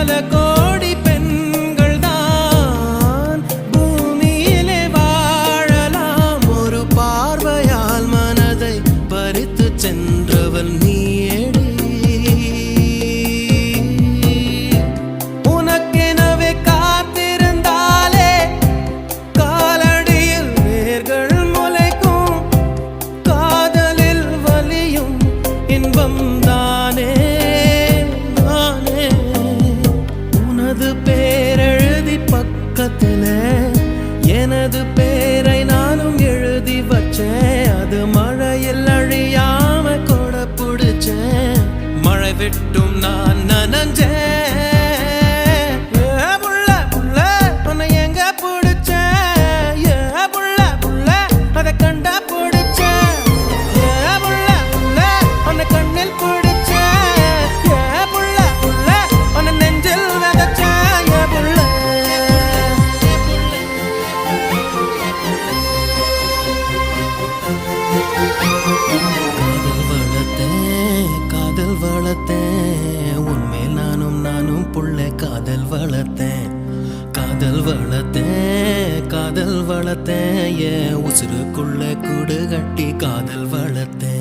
பல கோடி பெண்கள் தான் பூமியிலே வாழலாம். ஒரு பார்வையால் மனதை பறித்து சென்றவள் நீயேடி. உனக்கெனவே காத்திருந்தாலே காலடியில் வேர்கள் முளைக்கும். காதலில் வலியும் இன்பம் தானே நானே. உனது பேரெழுதி பக்கத்துல எனது பேரை நானும் எழுதி வச்சேன். அது மழையில் அழியாம கொட பிடிச்சேன். மழை விட்டும் நான் நனஞ்சேன். ஏ புள்ள புள்ள உன்னை எங்க பிடிச்சேன். ஏ புள்ள புள்ள அதை கண்டா பிடிச்சேன். ஏ புள்ள புள்ள உன்னை கண்ணில் பிடிச்சேன். ஏ புள்ள புள்ள உன்னை நெஞ்சில் விதைச்சேன். ஏ புள்ள காதல் வளர்த்தேன் உன்மேல் நானும் புள்ள காதல் வளர்த்தேன். காதல் வளர்த்தேன் என் உசுருக்குள்ள கூடு கட்டி காதல் வளர்த்தேன்.